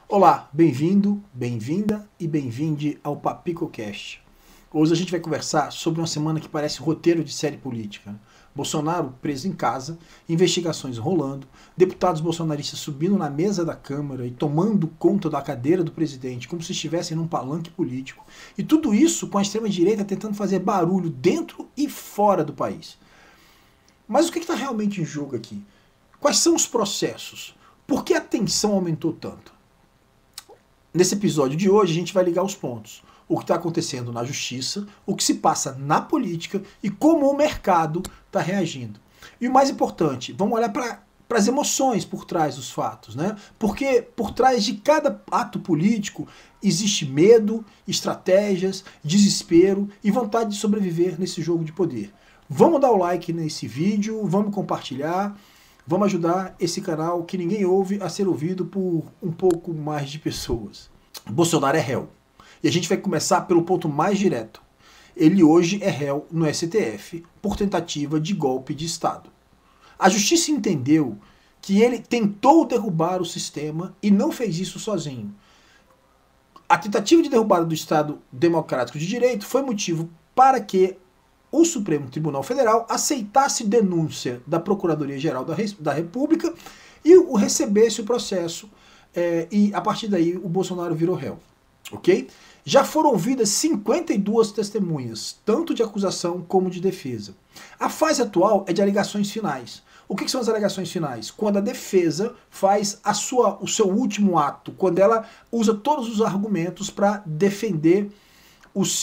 Olá, bem-vindo, bem-vinda e bem-vinde ao PapicoCast. Hoje a gente vai conversar sobre uma semana que parece roteiro de série política. Bolsonaro preso em casa, investigações rolando, deputados bolsonaristas subindo na mesa da Câmara e tomando conta da cadeira do presidente como se estivessem num palanque político. E tudo isso com a extrema-direita tentando fazer barulho dentro e fora do país. Mas o que está realmente em jogo aqui? Quais são os processos? Por que a tensão aumentou tanto? Nesse episódio de hoje a gente vai ligar os pontos. O que está acontecendo na justiça, o que se passa na política e como o mercado está reagindo. E o mais importante, vamos olhar para as emoções por trás dos fatos, né? Porque por trás de cada ato político existe medo, estratégias, desespero e vontade de sobreviver nesse jogo de poder. Vamos dar o like nesse vídeo, vamos compartilhar, vamos ajudar esse canal que ninguém ouve a ser ouvido por um pouco mais de pessoas. Bolsonaro é réu. E a gente vai começar pelo ponto mais direto. Ele hoje é réu no STF por tentativa de golpe de Estado. A justiça entendeu que ele tentou derrubar o sistema e não fez isso sozinho. A tentativa de derrubada do Estado Democrático de Direito foi motivo para que o Supremo Tribunal Federal aceitasse denúncia da Procuradoria-Geral da República e recebesse o processo e a partir daí o Bolsonaro virou réu. Ok? Já foram ouvidas 52 testemunhas, tanto de acusação como de defesa. A fase atual é de alegações finais. O que são as alegações finais? Quando a defesa faz o seu último ato, quando ela usa todos os argumentos para defender os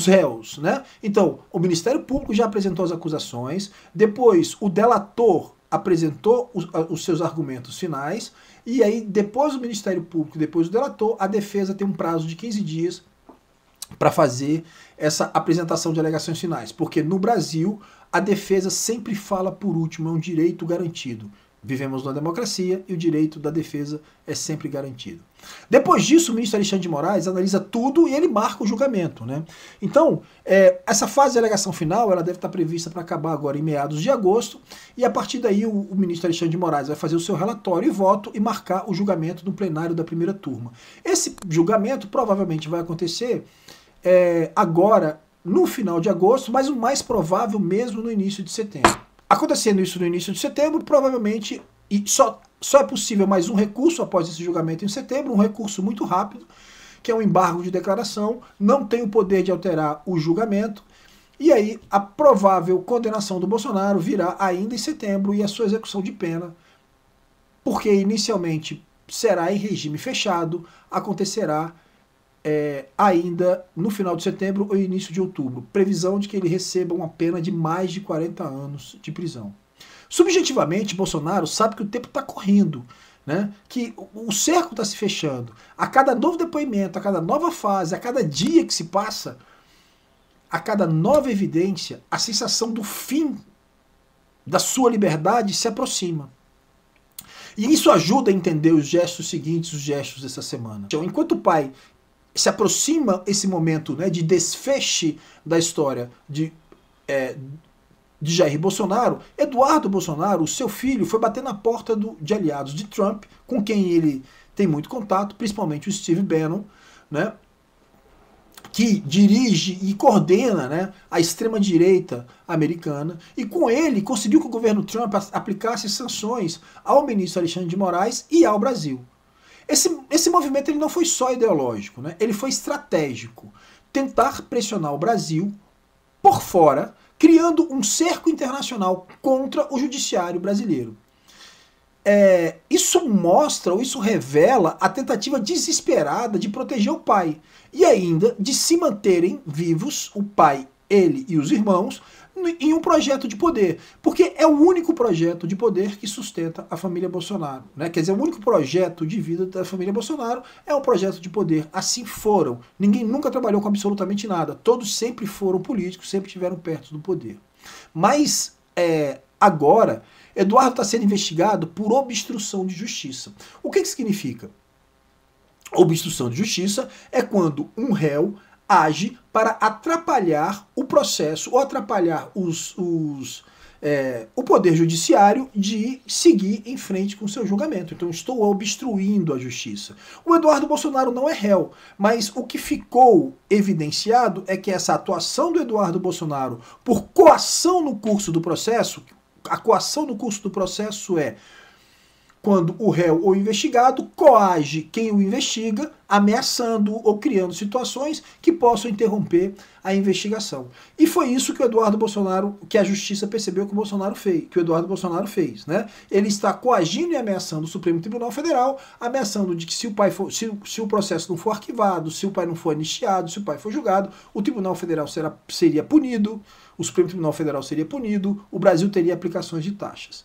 réus, né? Então, o Ministério Público já apresentou as acusações, depois o delator apresentou os seus argumentos finais, e aí depois o Ministério Público, depois o delator, a defesa tem um prazo de 15 dias para fazer essa apresentação de alegações finais, porque no Brasil a defesa sempre fala por último, é um direito garantido. Vivemos numa democracia e o direito da defesa é sempre garantido. Depois disso, o ministro Alexandre de Moraes analisa tudo e ele marca o julgamento, né? Então, essa fase de alegação final ela deve estar prevista para acabar agora em meados de agosto e a partir daí o ministro Alexandre de Moraes vai fazer o seu relatório e voto e marcar o julgamento no plenário da primeira turma. Esse julgamento provavelmente vai acontecer agora no final de agosto, mas o mais provável mesmo no início de setembro. Acontecendo isso no início de setembro, provavelmente, e só é possível mais um recurso após esse julgamento em setembro, um recurso muito rápido, que é um embargo de declaração, não tem o poder de alterar o julgamento, e aí a provável condenação do Bolsonaro virá ainda em setembro e a sua execução de pena, porque inicialmente será em regime fechado, acontecerá ainda no final de setembro ou início de outubro. Previsão de que ele receba uma pena de mais de 40 anos de prisão. Subjetivamente, Bolsonaro sabe que o tempo está correndo, né? Que o cerco está se fechando. A cada novo depoimento, a cada nova fase, a cada dia que se passa, a cada nova evidência, a sensação do fim da sua liberdade se aproxima. E isso ajuda a entender os gestos seguintes, os gestos dessa semana. Então, enquanto o pai se aproxima esse momento, né, de desfecho da história de Jair Bolsonaro, Eduardo Bolsonaro, o seu filho, foi bater na porta de aliados de Trump, com quem ele tem muito contato, principalmente o Steve Bannon, né, que dirige e coordena, né, a extrema-direita americana, e com ele conseguiu que o governo Trump aplicasse sanções ao ministro Alexandre de Moraes e ao Brasil. Esse movimento ele não foi só ideológico, né? Ele foi estratégico. Tentar pressionar o Brasil por fora, criando um cerco internacional contra o judiciário brasileiro. Isso mostra, ou isso revela a tentativa desesperada de proteger o pai e ainda de se manterem vivos, o pai, ele e os irmãos, em um projeto de poder, porque é o único projeto de poder que sustenta a família Bolsonaro, né? Quer dizer, o único projeto de vida da família Bolsonaro é um projeto de poder. Assim foram. Ninguém nunca trabalhou com absolutamente nada. Todos sempre foram políticos, sempre estiveram perto do poder. Mas agora, Eduardo está sendo investigado por obstrução de justiça. O que significa? Obstrução de justiça é quando um réu age para atrapalhar o processo ou atrapalhar o Poder Judiciário de seguir em frente com o seu julgamento. Então estou obstruindo a justiça. O Eduardo Bolsonaro não é réu, mas o que ficou evidenciado é que essa atuação do Eduardo Bolsonaro por coação no curso do processo, a coação no curso do processo é quando o réu ou investigado coage quem o investiga, ameaçando ou criando situações que possam interromper a investigação. E foi isso que o Eduardo Bolsonaro, que a justiça percebeu que o Bolsonaro fez, que o Eduardo Bolsonaro fez, né? Ele está coagindo e ameaçando o Supremo Tribunal Federal, ameaçando de que se o processo não for arquivado, se o pai não for anistiado, se o pai for julgado, o Tribunal Federal seria punido, o Supremo Tribunal Federal seria punido, o Brasil teria aplicações de taxas.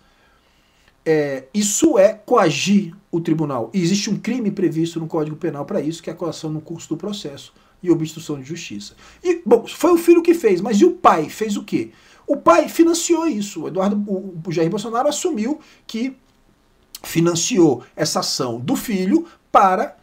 Isso é coagir o tribunal. E existe um crime previsto no Código Penal para isso, que é a coação no curso do processo e obstrução de justiça. E, bom, foi o filho que fez, mas e o pai fez o quê? O pai financiou isso. O Jair Bolsonaro assumiu que financiou essa ação do filho para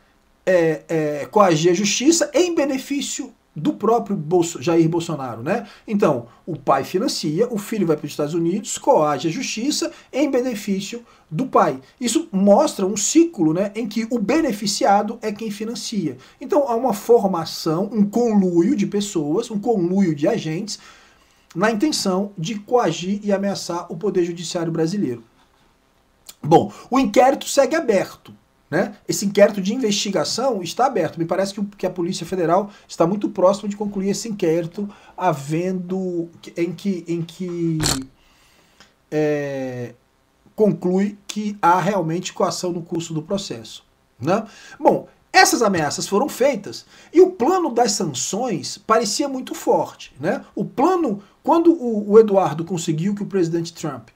coagir a justiça em benefício do próprio Jair Bolsonaro, né? Então, o pai financia, o filho vai para os Estados Unidos, coage a justiça em benefício do pai. Isso mostra um ciclo, né, em que o beneficiado é quem financia. Então, há uma formação, um conluio de pessoas, um conluio de agentes, na intenção de coagir e ameaçar o Poder Judiciário brasileiro. Bom, o inquérito segue aberto. Né? Esse inquérito de investigação está aberto. Me parece que a Polícia Federal está muito próxima de concluir esse inquérito, em que conclui que há realmente coação no curso do processo. Né? Bom, essas ameaças foram feitas e o plano das sanções parecia muito forte. Né? O plano, quando o Eduardo conseguiu que o presidente Trump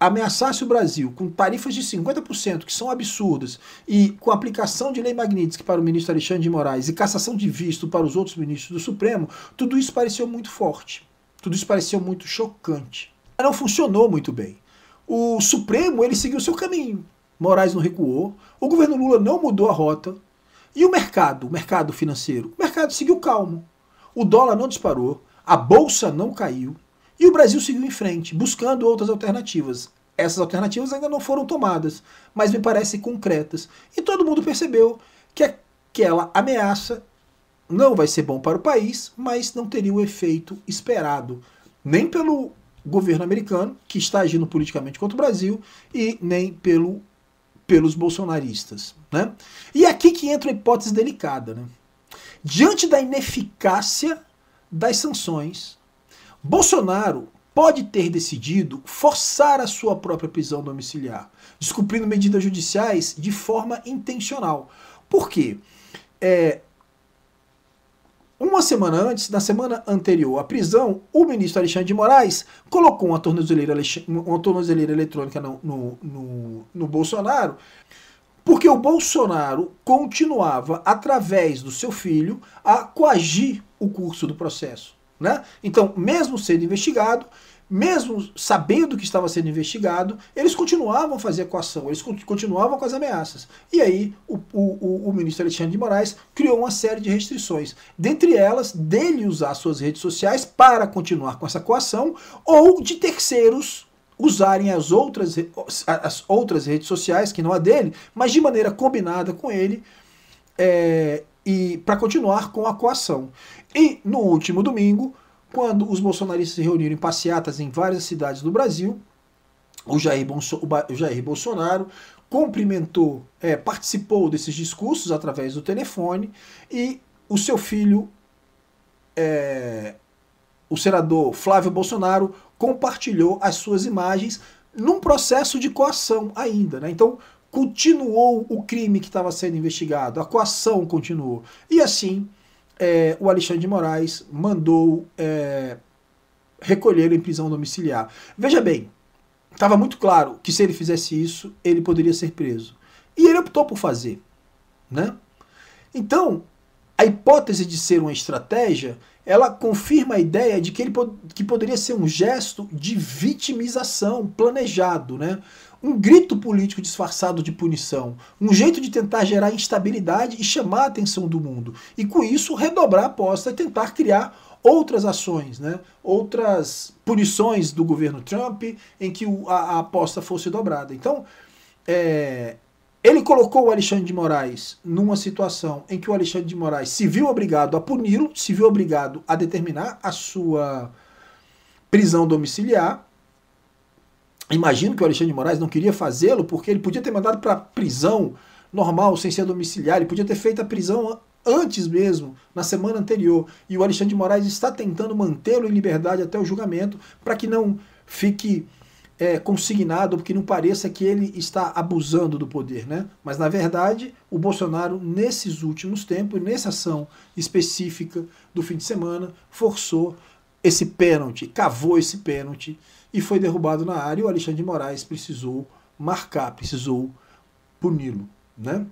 ameaçasse o Brasil com tarifas de 50%, que são absurdas, e com aplicação de lei Magnitsky para o ministro Alexandre de Moraes e cassação de visto para os outros ministros do Supremo, tudo isso pareceu muito forte. Tudo isso pareceu muito chocante. Não funcionou muito bem. O Supremo, ele seguiu seu caminho. Moraes não recuou, o governo Lula não mudou a rota, e o mercado financeiro, o mercado seguiu calmo. O dólar não disparou, a bolsa não caiu, e o Brasil seguiu em frente, buscando outras alternativas. Essas alternativas ainda não foram tomadas, mas me parecem concretas. E todo mundo percebeu que aquela ameaça não vai ser bom para o país, mas não teria o efeito esperado, nem pelo governo americano, que está agindo politicamente contra o Brasil, e nem pelos bolsonaristas. Né? E é aqui que entra uma hipótese delicada. Né? Diante da ineficácia das sanções, Bolsonaro pode ter decidido forçar a sua própria prisão domiciliar, descumprindo medidas judiciais de forma intencional. Por quê? Uma semana antes, na semana anterior à prisão, o ministro Alexandre de Moraes colocou uma tornozeleira eletrônica no Bolsonaro, porque o Bolsonaro continuava, através do seu filho, a coagir o curso do processo. Né? Então, mesmo sendo investigado, mesmo sabendo que estava sendo investigado, eles continuavam a fazer a coação, eles continuavam com as ameaças. E aí o ministro Alexandre de Moraes criou uma série de restrições, dentre elas, dele usar suas redes sociais para continuar com essa coação, ou de terceiros usarem as outras redes sociais, que não a dele, mas de maneira combinada com ele, e para continuar com a coação. E no último domingo, quando os bolsonaristas se reuniram em passeatas em várias cidades do Brasil, o Jair Bolsonaro cumprimentou, participou desses discursos através do telefone, e o seu filho, o senador Flávio Bolsonaro, compartilhou as suas imagens num processo de coação ainda. Né? Então, continuou o crime que estava sendo investigado, a coação continuou. E assim, o Alexandre de Moraes mandou recolher em prisão domiciliar. Veja bem, estava muito claro que se ele fizesse isso, ele poderia ser preso. E ele optou por fazer. Né? Então, a hipótese de ser uma estratégia, ela confirma a ideia de que poderia ser um gesto de vitimização planejado. Né? um grito político disfarçado de punição, um jeito de tentar gerar instabilidade e chamar a atenção do mundo. E com isso redobrar a aposta e tentar criar outras ações, né? Outras punições do governo Trump em que a aposta fosse dobrada. Então, ele colocou o Alexandre de Moraes numa situação em que o Alexandre de Moraes se viu obrigado a puni-lo, se viu obrigado a determinar a sua prisão domiciliar. Imagino que o Alexandre de Moraes não queria fazê-lo porque ele podia ter mandado para prisão normal, sem ser domiciliar, ele podia ter feito a prisão antes mesmo, na semana anterior, e o Alexandre de Moraes está tentando mantê-lo em liberdade até o julgamento, para que não fique consignado, porque não pareça que ele está abusando do poder, né? Mas na verdade, o Bolsonaro, nesses últimos tempos, nessa ação específica do fim de semana, forçou esse pênalti, cavou esse pênalti, e foi derrubado na área, e o Alexandre de Moraes precisou marcar, precisou puni-lo, né?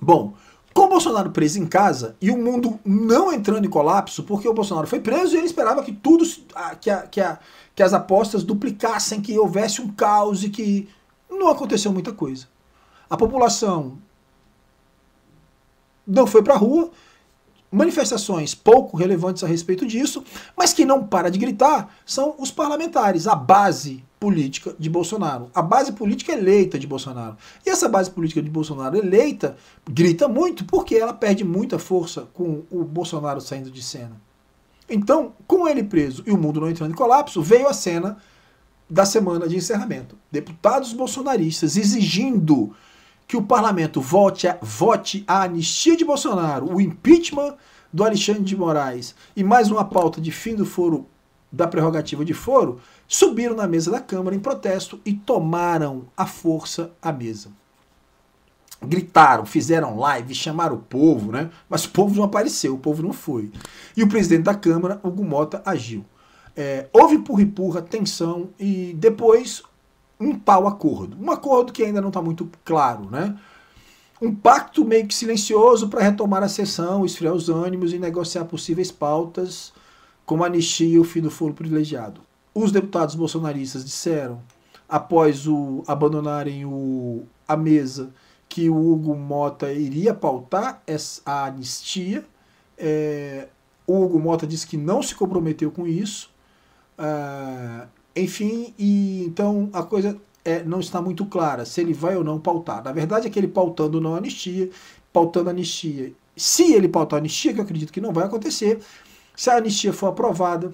Bom, com o Bolsonaro preso em casa e o mundo não entrando em colapso, porque o Bolsonaro foi preso e ele esperava que tudo, que as apostas duplicassem, que houvesse um caos e que não aconteceu muita coisa. A população não foi para a rua, manifestações pouco relevantes a respeito disso, mas que não para de gritar são os parlamentares, a base política de Bolsonaro, a base política eleita de Bolsonaro. E essa base política de Bolsonaro eleita grita muito porque ela perde muita força com o Bolsonaro saindo de cena. Então, com ele preso e o mundo não entrando em colapso, veio a cena da semana de encerramento. Deputados bolsonaristas exigindo que o parlamento vote a anistia de Bolsonaro, o impeachment do Alexandre de Moraes e mais uma pauta de fim do foro, da prerrogativa de foro, subiram na mesa da Câmara em protesto e tomaram à força a mesa. Gritaram, fizeram live, chamaram o povo, né? Mas o povo não apareceu, o povo não foi. E o presidente da Câmara, Hugo Mota, agiu. Houve empurra-empurra, tensão e depois um tal acordo. Um acordo que ainda não está muito claro, né? Um pacto meio que silencioso para retomar a sessão, esfriar os ânimos e negociar possíveis pautas como a anistia e o fim do foro privilegiado. Os deputados bolsonaristas disseram, após abandonarem a mesa, que o Hugo Mota iria pautar a anistia. O Hugo Mota disse que não se comprometeu com isso. Enfim, então a coisa não está muito clara se ele vai ou não pautar. Na verdade é que ele pautando não anistia, pautando anistia. Se ele pautar a anistia, que eu acredito que não vai acontecer, se a anistia for aprovada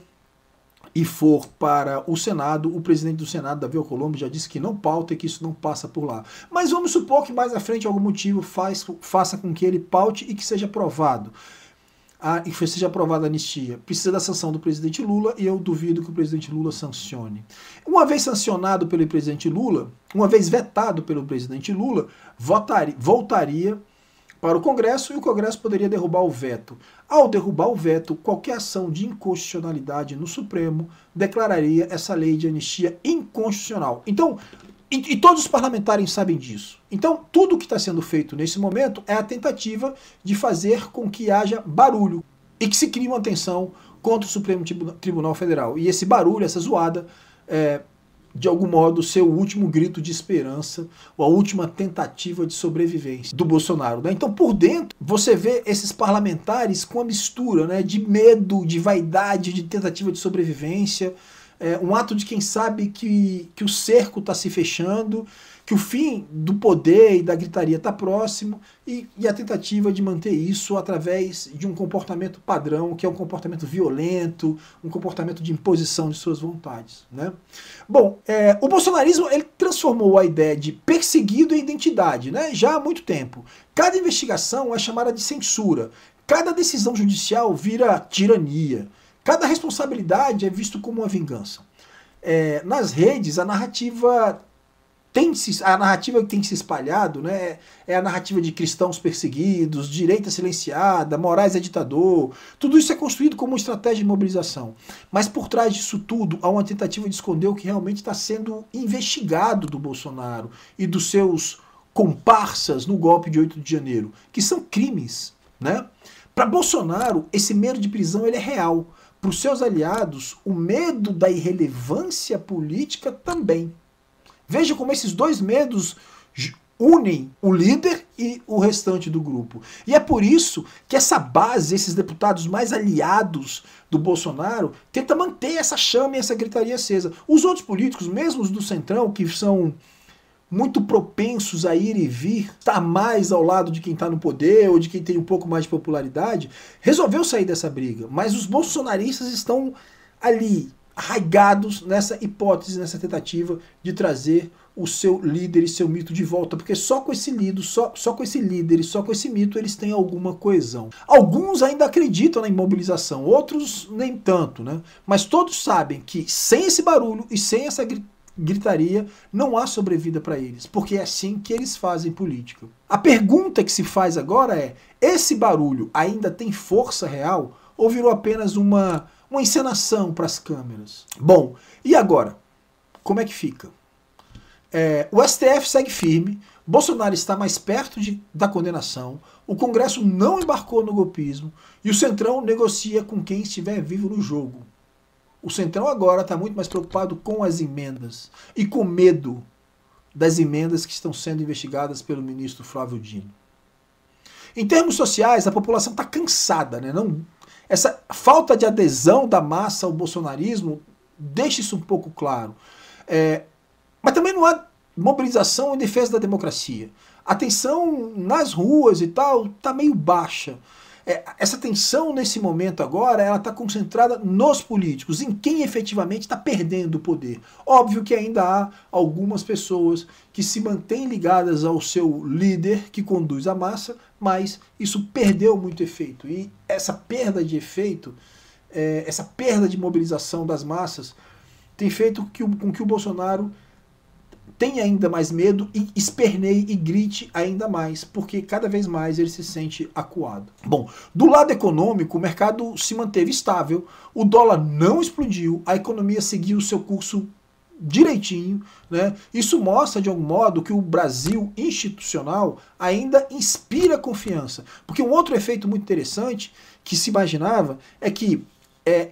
e for para o Senado, o presidente do Senado, Davi Alcolumbre, já disse que não pauta e que isso não passa por lá. Mas vamos supor que mais à frente algum motivo faça com que ele paute e que seja aprovado. E que seja aprovada a anistia. Precisa da sanção do presidente Lula e eu duvido que o presidente Lula sancione. Uma vez sancionado pelo presidente Lula, uma vez vetado pelo presidente Lula, voltaria para o Congresso e o Congresso poderia derrubar o veto. Ao derrubar o veto, qualquer ação de inconstitucionalidade no Supremo declararia essa lei de anistia inconstitucional. Então, e todos os parlamentares sabem disso. Então, tudo que está sendo feito nesse momento é a tentativa de fazer com que haja barulho e que se crie uma tensão contra o Supremo Tribunal Federal. E esse barulho, essa zoada, de algum modo, ser o último grito de esperança ou a última tentativa de sobrevivência do Bolsonaro, né? Então, por dentro, você vê esses parlamentares com a mistura, né, de medo, de vaidade, de tentativa de sobrevivência, um ato de quem sabe que o cerco está se fechando, que o fim do poder e da gritaria está próximo, e a tentativa de manter isso através de um comportamento padrão, que é um comportamento violento, um comportamento de imposição de suas vontades, né? Bom, o bolsonarismo ele transformou a ideia de perseguido em identidade, né, já há muito tempo. Cada investigação é chamada de censura, cada decisão judicial vira tirania, cada responsabilidade é visto como uma vingança. Nas redes, a narrativa que tem se espalhado, né, é a narrativa de cristãos perseguidos, direita silenciada, Moraes é ditador. Tudo isso é construído como uma estratégia de mobilização. Mas por trás disso tudo há uma tentativa de esconder o que realmente está sendo investigado do Bolsonaro e dos seus comparsas no golpe de 8 de janeiro, que são crimes, né? Para Bolsonaro, esse medo de prisão ele é real. Para os seus aliados, o medo da irrelevância política também. Veja como esses dois medos unem o líder e o restante do grupo. E é por isso que essa base, esses deputados mais aliados do Bolsonaro, tenta manter essa chama e essa gritaria acesa. Os outros políticos, mesmo os do Centrão, que são muito propensos a ir e vir, estar mais ao lado de quem está no poder ou de quem tem um pouco mais de popularidade, resolveu sair dessa briga. Mas os bolsonaristas estão ali, arraigados nessa hipótese, nessa tentativa de trazer o seu líder e seu mito de volta, porque só com esse líder, só com esse líder e só com esse mito eles têm alguma coesão. Alguns ainda acreditam na imobilização, outros nem tanto, né? Mas todos sabem que sem esse barulho e sem essa gritaria não há sobrevida para eles, porque é assim que eles fazem política. A pergunta que se faz agora é: esse barulho ainda tem força real ou virou apenas uma encenação para as câmeras? Bom, e agora? Como é que fica? O STF segue firme, Bolsonaro está mais perto da condenação, o Congresso não embarcou no golpismo e o Centrão negocia com quem estiver vivo no jogo. O Centrão agora está muito mais preocupado com as emendas e com medo das emendas que estão sendo investigadas pelo ministro Flávio Dino. Em termos sociais, a população está cansada, né? Essa falta de adesão da massa ao bolsonarismo deixa isso um pouco claro. Mas também não há mobilização em defesa da democracia. A tensão nas ruas e tal está meio baixa. Essa tensão nesse momento agora, ela está concentrada nos políticos, em quem efetivamente está perdendo o poder. Óbvio que ainda há algumas pessoas que se mantêm ligadas ao seu líder que conduz a massa, mas isso perdeu muito efeito. E essa perda de efeito, essa perda de mobilização das massas, tem feito com que o Bolsonaro tenha ainda mais medo e esperneie e grite ainda mais, porque cada vez mais ele se sente acuado. Bom, do lado econômico, o mercado se manteve estável, o dólar não explodiu, a economia seguiu o seu curso direitinho, né? Isso mostra, de algum modo, que o Brasil institucional ainda inspira confiança. Porque um outro efeito muito interessante que se imaginava é que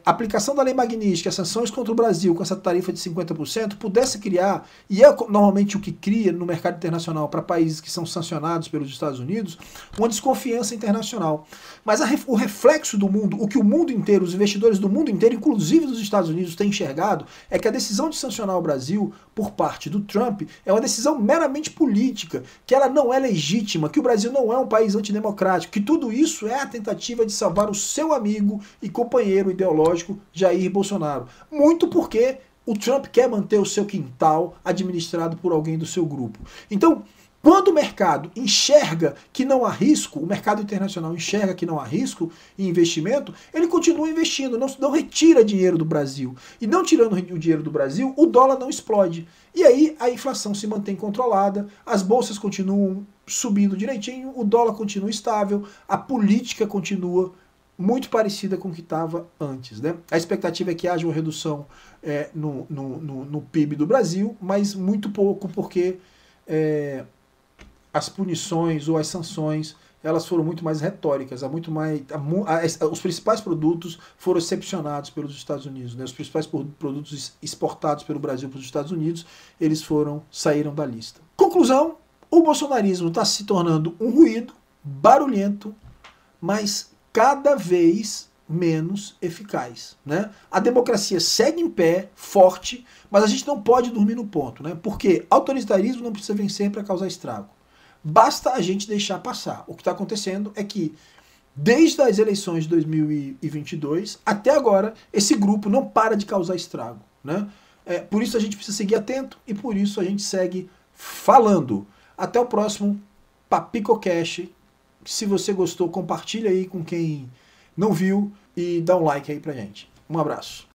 a aplicação da lei magnífica, as sanções contra o Brasil com essa tarifa de 50% pudesse criar, e é normalmente o que cria no mercado internacional para países que são sancionados pelos Estados Unidos, uma desconfiança internacional. Mas o reflexo do mundo, o que o mundo inteiro, os investidores do mundo inteiro, inclusive dos Estados Unidos, têm enxergado, é que a decisão de sancionar o Brasil por parte do Trump é uma decisão meramente política, que ela não é legítima, que o Brasil não é um país antidemocrático, que tudo isso é a tentativa de salvar o seu amigo e companheiro ideológico Jair Bolsonaro. Muito porque o Trump quer manter o seu quintal administrado por alguém do seu grupo. Então, quando o mercado enxerga que não há risco, o mercado internacional enxerga que não há risco em investimento, ele continua investindo, não retira dinheiro do Brasil. E não tirando o dinheiro do Brasil, o dólar não explode. E aí a inflação se mantém controlada, as bolsas continuam subindo direitinho, o dólar continua estável, a política continua muito parecida com o que estava antes, né? A expectativa é que haja uma redução no PIB do Brasil, mas muito pouco, porque as punições ou as sanções, elas foram muito mais retóricas, os principais produtos foram excepcionados pelos Estados Unidos, né? Os principais produtos exportados pelo Brasil para os Estados Unidos, eles saíram da lista. Conclusão, o bolsonarismo está se tornando um ruído barulhento, mas cada vez menos eficaz, né? A democracia segue em pé, forte, mas a gente não pode dormir no ponto, né? Porque autoritarismo não precisa vencer para causar estrago. Basta a gente deixar passar. O que está acontecendo é que, desde as eleições de 2022 até agora, esse grupo não para de causar estrago, né? Por isso a gente precisa seguir atento e por isso a gente segue falando. Até o próximo PapicoCast. Se você gostou, compartilha aí com quem não viu e dá um like aí pra gente. Um abraço.